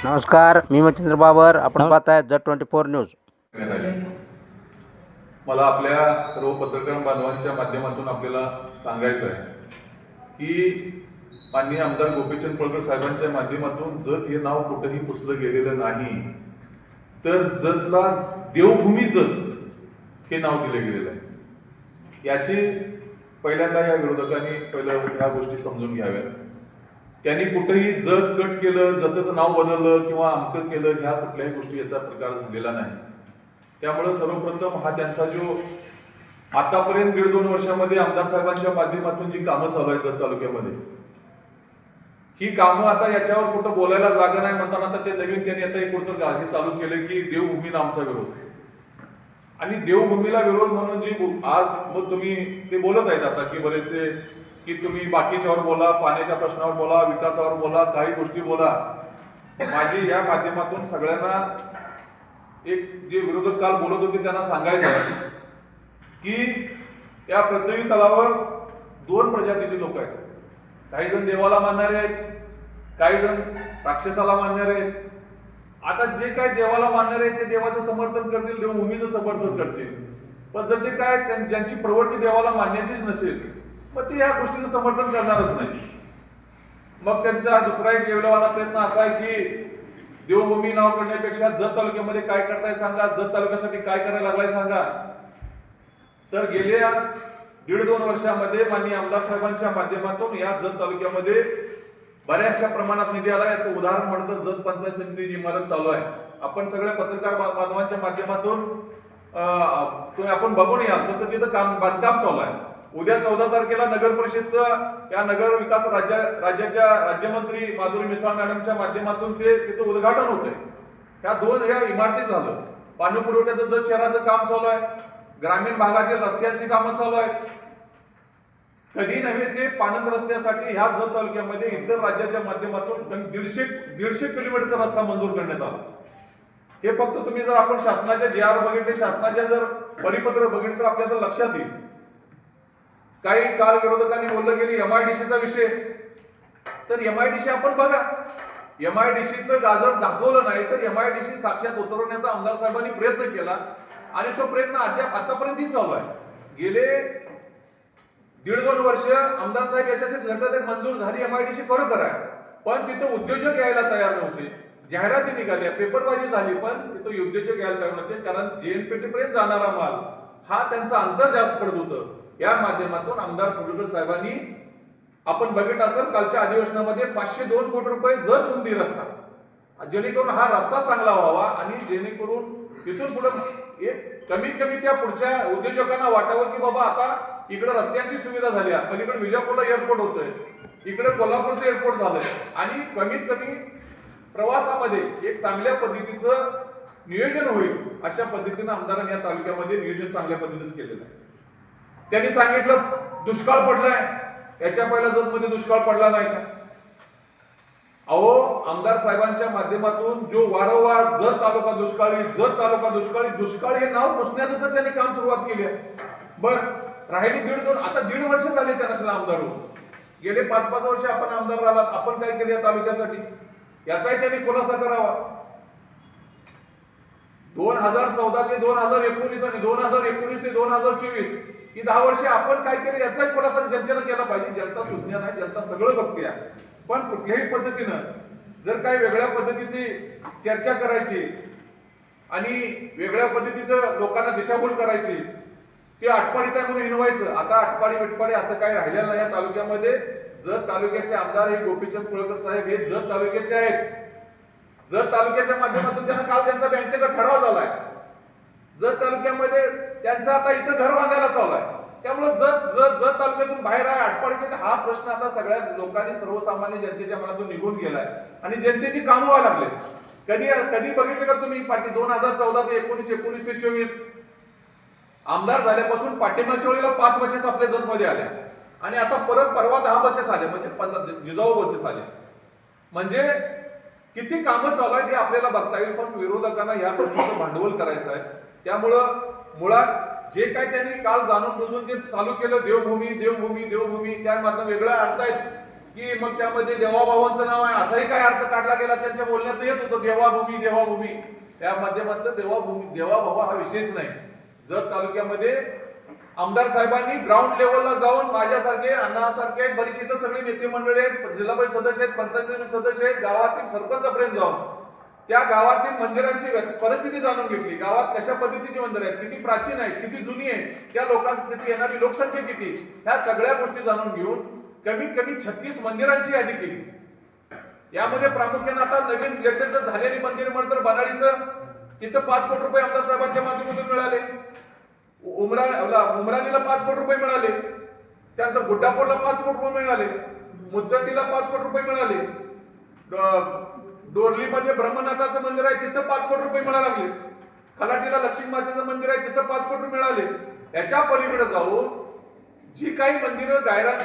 नमस्कार, मी मच्छिंद्र बाबर. आपण पाहताय Z24 न्यूज. मला आपल्या सर्व पत्रकार बांधवांच्या माध्यमातून आपल्याला सांगायचं आहे की माननीय आमदार गोपीचंद पडळकर साहेबांच्या माध्यमातून जत हे नाव कुठेही पुसलं गेलेलं नाही, तर जतला देवभूमी जत हे नाव दिलं गेलेलं आहे. याची पहिल्यांदा या विरोधकांनी ह्या गोष्टी समजून घ्याव्यात. त्यांनी कुठेही जत कट केलं, जतचं नाव बदललं किंवा अमकं केलं, ह्या कुठल्याही गोष्टी याचा प्रकार झालेला नाही. त्यामुळे सर्वप्रथम हा त्यांचा जो आतापर्यंत 1.5-2 वर्षामध्ये आमदार साहेबांच्या माध्यमातून जी कामं चालू आहेत जत तालुक्यामध्ये, ही कामं आता याच्यावर कुठं बोलायला जागा नाही म्हणताना आता ते नवीन त्यांनी आता एक कुठं हे चालू केलं की देवभूमीला आमचा विरोध. आणि देवभूमीला विरोध म्हणून जी आज मग तुम्ही ते बोलत आहेत आता की बरेचसे की तुम्ही बाकीच्यावर बोला, पाण्याच्या प्रश्नावर बोला, विकासावर बोला, काही गोष्टी बोला. माझी या माध्यमातून सगळ्यांना एक जे विरोधक काल बोलत होते त्यांना सांगायचं आहे की या पृथ्वी तलावर 2 प्रजातीचे लोक आहेत. काही जण देवाला मानणारे आहेत, काही जण राक्षसाला मानणारे आहेत. आता जे काय देवाला मानणारे आहेत ते देवाचं समर्थन करतील, देवभूमीचं समर्थन करतील. पण जर ते काय ज्यांची प्रवृत्ती देवाला मानण्याचीच नसेल, मग ते या गोष्टीचं समर्थन करणारच नाही. मग त्यांचा दुसरा एक वेगळावाला प्रयत्न असा आहे की देवभूमी नाव करण्यापेक्षा जत तालुक्यामध्ये काय करताय सांगा, जत तालुक्यासाठी काय करायला लागलाय सांगा. तर गेल्या 1.5-2 वर्षामध्ये माननीय आमदार साहेबांच्या माध्यमातून या जत तालुक्यामध्ये बऱ्याचशा प्रमाणात निधी आला. याचं उदाहरण म्हणून तर जत पंचायत समितीची इमारत चालू आहे. आपण सगळ्या पत्रकार बांधवांच्या माध्यमातून तुम्ही आपण बघून या, तर तिथं बांधकाम चालू आहे. उद्या 14 तारखेला नगर परिषदचं या नगर विकास राज्याच्या राज्यमंत्री माधुरी मिसाळ मॅडमच्या माध्यमातून ते तिथं उद्घाटन होतंय. ह्या इमारती झालं. पाणी पुरवठ्याचं जत शहराचं काम चालू आहे. ग्रामीण भागातील रस्त्यांची कामं चालू आहेत. कधी नव्हे ते पाणंद रस्त्यासाठी ह्या जत तालुक्यामध्ये इतर राज्याच्या माध्यमातून 150 किलोमीटरचा रस्ता मंजूर करण्यात आला. हे फक्त तुम्ही जर आपण शासनाच्या JR बघितले, शासनाच्या जर परिपत्र बघितले तर आपल्याला लक्षात येईल. काही काल विरोधकांनी बोललं गेली MIDCचा विषय, तर MIDC आपण बघा. MIDCचं गाजर दाखवलं नाही तर MIDC साक्षात उतरवण्याचा आमदार साहेबांनी प्रयत्न केला आणि तो प्रयत्न आतापर्यंतही चालू आहे. गेले 1.5-2 वर्ष आमदार साहेब याच्यासाठी झटत मंजूर झाली, MIDC खरोखर आहे, पण तिथं उद्योजक यायला तयार नव्हते. जाहिराती निघाल्या, पेपरबाजी झाली, पण तिथं उद्योजक यायला तयार नव्हते. कारण JNPT पर्यंत जाणारा माल हा त्यांचा अंतर जास्त पडत होतं. या माध्यमातून आमदार पडळकर साहेबांनी आपण बघितलं असेल कालच्या अधिवेशनामध्ये 502 कोटी रुपये जत उंदी रस्ता, जेणेकरून हा रस्ता चांगला व्हावा आणि जेणेकरून तिथून पुढे एक कमीत कमी त्या पुढच्या उद्योजकांना वाटावं की बाबा आता इकडे रस्त्यांची सुविधा झाली आहे, पलीकडे विजापूरला एअरपोर्ट होतंय, इकडे कोल्हापूरचं एअरपोर्ट झालंय आणि कमीत कमी प्रवासामध्ये एक चांगल्या पद्धतीचं नियोजन होईल. अशा पद्धतीने आमदारांनी या तालुक्यामध्ये नियोजन चांगल्या पद्धतीचं केलेलं आहे. त्यांनी सांगितलं दुष्काळ पडलाय, याच्या पहिला जतमध्ये दुष्काळ पडला नाही का? अहो, आमदार साहेबांच्या माध्यमातून जो वारंवार जत तालुका दुष्काळी, जत तालुका दुष्काळी, दुष्काळ हे नाव पुसण्याचं तर त्यांनी काम सुरुवात केली आहे. बरं, राहिली 1.5-2 आता 1.5 वर्ष झाले त्यांना आमदार होऊन. गेले 5-5 वर्ष आपण आमदार राहिलात, आपण काय केले या तालुक्यासाठी याचाही त्यांनी खुलासा करावा. 2014 ते 2019 आणि 2019 ते 2024 ही 10 वर्षे आपण काय केलं याचाही खुलासा जनतेनं केला पाहिजे. जनता सुज्ञ नाही, जनता सगळं बघते आहे. पण कुठल्याही पद्धतीनं जर काही वेगळ्या पद्धतीची चर्चा करायची आणि वेगळ्या पद्धतीचं लोकांना दिशाभूल करायची, ते आटपाडीचा म्हणून हिनवायचं. आता आटपाडी बिटपाडी असं काही राहिलेलं नाही या तालुक्यामध्ये. जत तालुक्याचे आमदार हे गोपीचंद पडळकर साहेब हे जत तालुक्याचे आहेत. जत तालुक्याच्या माध्यमातून त्यांना काल त्यांचा बँकेचा ठराव झालाय. जत तालुक्यामध्ये त्यांचं आता इथं घर बांधायला चालू आहे. त्यामुळे जत तालुक्यातून बाहेर आहे आटपाडीचे, हा प्रश्न आता सगळ्या लोकांनी सर्वसामान्य जनतेच्या मनातून निघून गेलाय आणि जनतेची कामं व्हायला लागले. कधी बघितलं का तुम्ही 2014 ते 19 ते 24 आमदार झाल्यापासून पाठिंबाच्या वेळेला 5 बसेस आपल्या जतमध्ये आल्या आणि आता परत परवा 10 बसेस आल्या, म्हणजे जिजाऊ बसेस आल्या. म्हणजे किती कामं चालू आहेत हे आपल्याला बघता येईल. पण विरोधकांना या गोष्टीचं भांडवल करायचं आहे. त्यामुळं मुळात जे काय त्यांनी काल जाणून बुजून जे चालू केलं देवभूमी देवभूमी देवभूमी, त्या मात्र वेगळं आणतायत. की मग त्यामध्ये देवाभावांचं नाव आहे असाही काय अर्थ काढला गेला त्यांच्या बोलण्यात येत होतं देवाभूमी देवाभूमी. त्या माध्यमातून देवाभूमी देवाभावा हा विषयच नाही. जत तालुक्यामध्ये आमदार साहेबांनी ग्राउंड लेवलला जाऊन माझ्यासारखे अण्णासारखे बरीचशी इथं सगळी नेते मंडळी आहेत, जिल्हा परिषद सदस्य आहेत, पंचायत समिती सदस्य आहेत, गावातील सरपंचापर्यंत जाऊन त्या गावातील मंदिरांची परिस्थिती जाणून घेतली. गावात कशा पद्धतीची मंदिर आहेत, किती प्राचीन आहेत, किती जुनी आहेत, त्या लोकांची तिथे येणारी लोकसंख्या किती, ह्या सगळ्या गोष्टी जाणून घेऊन कमीत कमी 36 मंदिरांची यादी केली. यामध्ये प्रामुख्याने आता नवीन लेटेस्ट झालेली मंदिर म्हणतात बनाडीचं, तिथं 5 कोटी रुपये आमदार साहेबांच्या माध्यमातून मिळाले. उमराणीला 5 कोटी रुपये मिळाले. त्यानंतर गुड्डापूरला 5 कोटी रुपये मिळाले. मुचंडीला 5 कोटी रुपये मिळाले. डोरलीमध्ये ब्रह्मनाथाचं मंदिर आहे तिथं 5 कोटी रुपये मिळायला लागले. खलाटीला लक्ष्मी मातेचं मंदिर आहे तिथं 5 कोटी मिळाले. याच्या पलीकडे जाऊन जी काही मंदिरं गायरान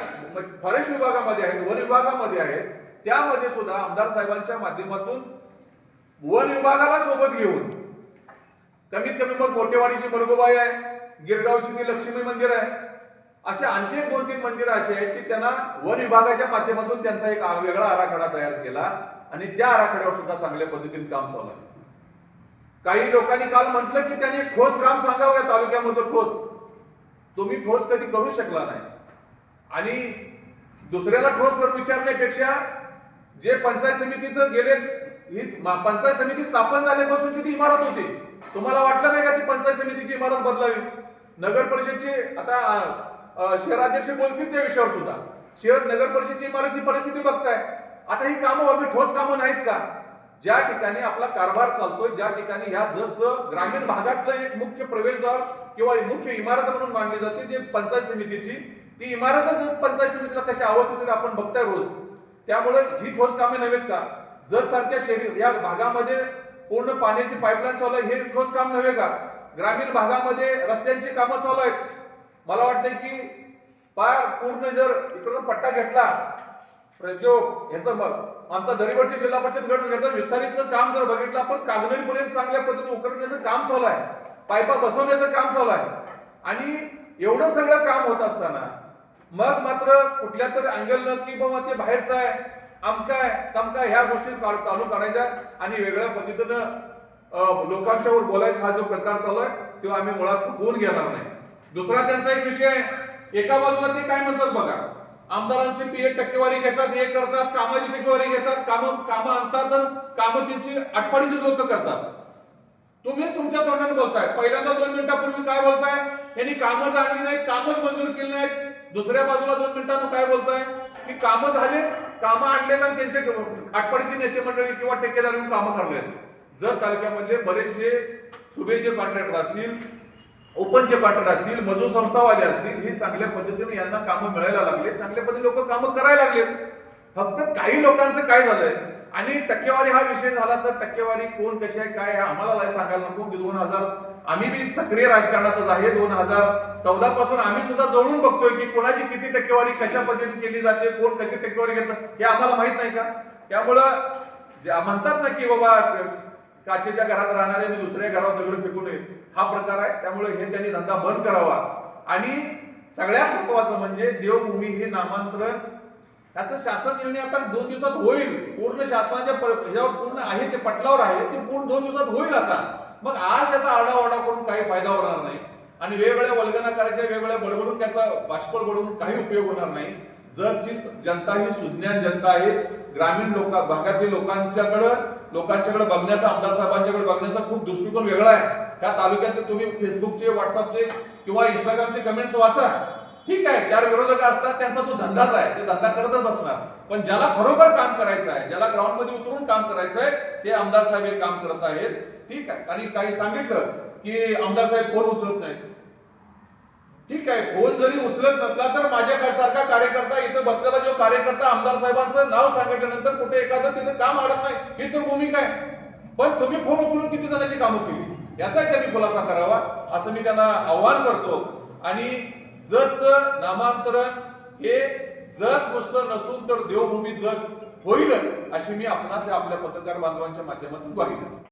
फॉरेस्ट विभागामध्ये आहेत, वन विभागामध्ये आहेत, त्यामध्ये सुद्धा आमदार साहेबांच्या माध्यमातून वन विभागाला सोबत घेऊन कमीत कमी मग मोठेवाडीची मरगोबाई आहे, गिरगावची ती लक्ष्मी मंदिर आहे, असे आणखी 2-3 मंदिरं अशी आहेत की त्यांना वन विभागाच्या माध्यमातून त्यांचा एक वेगळा आराखडा तयार केला आणि त्या आराखड्यावर सुद्धा चांगल्या पद्धतीने काम चालू आहे. काही लोकांनी काल म्हटलं की त्यांनी ठोस काम सांगावं या तालुक्यामध्ये. ठोस तुम्ही ठोस कधी करू शकला नाही आणि दुसऱ्याला ठोस करून विचारण्यापेक्षा जे पंचायत समितीचं गेले ही पंचायत समिती स्थापन झाल्यापासून ती इमारत होती, तुम्हाला वाटलं नाही का ती पंचायत समितीची इमारत बदलावी? नगर परिषदचे आता शहराध्यक्ष बोलतील त्या विषयावर सुद्धा. शहर नगर परिषदची इमारतीची परिस्थिती बघताय. आता ही कामं हवी, ठोस कामं नाहीत का? ज्या ठिकाणी आपला कारभार चालतोय, ज्या ठिकाणी ह्या जतचं ग्रामीण भागातलं एक मुख्य प्रवेशद्वार किंवा मुख्य इमारत म्हणून मानली जाते जे पंचायत समितीची, ती इमारतच पंचायत समितीला कशा अवस्थेत आपण बघताय रोज. त्यामुळे ही ठोस कामे नव्हेत का? जत सारख्या शहरी या भागामध्ये पूर्ण पाण्याची पाईपलाईन चालू आहे, हे ठोस काम नव्हे का? ग्रामीण भागामध्ये रस्त्यांची कामं चालू आहेत. मला वाटतंय की पार पूर्ण जर इकडचा पट्टा घेतला जो ह्याचं आमचा दरिवडचे जिल्हा परिषद गट घेतलं विस्तारितचं काम जर बघितलं आपण कागनेरपर्यंत चांगल्या पद्धतीने उकरण्याचं काम चालू आहे, पाईपा बसवण्याचं काम चालू आहे. आणि एवढं सगळं काम होत असताना मग मात्र कुठल्या तरी अँगल की बाबा ते बाहेरचं आहे, आमकाय तमकाय ह्या गोष्टी चालू करायच्या आणि वेगळ्या पद्धतीनं लोकांच्यावर बोलायचा हा जो प्रकार चालू आहे तो आम्ही मुळात खपवून घेणार नाही. दुसरा त्यांचा एक विषय आहे, एका बाजूला ते काय म्हणतात बघा, आमदारांची पीए टक्केवारी घेतात, हे करतात, कामाची टक्केवारी घेतात, कामं आणतात, कामं त्यांची आटपाडीची लोक करतात. तुम्हीच तुमच्या तोंडाने बोलताय. पहिल्यांदा 2 मिनिटापूर्वी काय बोलताय, यांनी कामच आणली नाहीत, कामच मंजूर केली नाहीत. दुसऱ्या बाजूला 2 मिनिटांना काय बोलताय की कामं झाले, कामं आणले आणि त्यांचे आटपाडीतील नेते मंडळी किंवा ठेकेदारांनी कामं करले. जत तालुक्यामधले बरेचसे सुभेचे कॉन्ट्रॅक्टर असतील, ओपनचे कॉन्ट्रॅक्टर असतील, मजूर संस्थावाले असतील, ही चांगल्या पद्धतीने यांना कामं मिळायला लागले, चांगल्या पद्धतीने लोक कामं करायला लागले. फक्त काही लोकांचं काय झालंय आणि टक्केवारी हा विषय झाला तर टक्केवारी कोण कशी आहे काय आम्हाला नाही सांगायला नको. 2000 आम्ही बी सक्रिय राजकारणातच आहे. 2014 पासून आम्ही सुद्धा जवळून बघतोय की कोणाची किती टक्केवारी कशा पद्धतीने केली जाते, कोण कशी टक्केवारी घेतं हे आम्हाला माहित नाही का? त्यामुळं म्हणतात ना की बाबा काचेच्या घरात राहणारे दुसऱ्या घरावर दगड फेकू नये, हा प्रकार आहे. त्यामुळे हे त्यांनी धंदा बंद करावा. आणि सगळ्यात महत्वाचं म्हणजे देवभूमी हे नामांतरण याचं शासन निर्णय आता 2 दिवसात होईल. पूर्ण शासनाच्या ह्याच्यावर पूर्ण आहे ते पटलावर आहे, ते पूर्ण 2 दिवसात होईल. आता मग आज त्याचा आरडाओरडा करून काही फायदा होणार नाही आणि वेगवेगळ्या वल्गना करायच्या, वेगवेगळ्या बडबडून त्याचा बाष्पळ बडवून काही उपयोग होणार नाही. जतची जनता ही सुज्ञान जनता आहे. ग्रामीण भागातील लोकांच्याकडे बघण्याचा, आमदार साहेबांच्याकडे बघण्याचा खूप दृष्टिकोन वेगळा आहे. त्या तालुक्यात तुम्ही फेसबुकचे, व्हॉट्सअपचे किंवा इंस्टाग्रामचे कमेंट्स वाचा, ठीक आहे, 4 विरोधक असतात, त्यांचा तो धंदाच आहे, ते धंदा करतच बसणार. पण ज्याला खरोखर काम करायचं आहे, ज्याला ग्राउंड मध्ये उतरून काम करायचं आहे, ते आमदार साहेब हे काम करत आहेत. ठीक आहे. आणि काही सांगितलं की आमदार साहेब फोन उचलत नाहीत, ठीक आहे, फोन जरी उचलत नसला तर माझ्यासारखा कार्यकर्ता इथं बसलेला जो कार्यकर्ता आमदार साहेबांचं नाव सांगितल्यानंतर कुठे एखादं तिथं काम अडत नाही, ही तर भूमिका आहे. पण तुम्ही फोन उचलून किती जणांची कामं केली याचा त्यांनी खुलासा करावा असं मी त्यांना आव्हान करतो. आणि जतचं नामांतरण हे जत नुसतं नसून तर देवभूमी जत होईलच अशी मी आपणास आपल्या पत्रकार बांधवांच्या माध्यमातून ग्वाही देतो.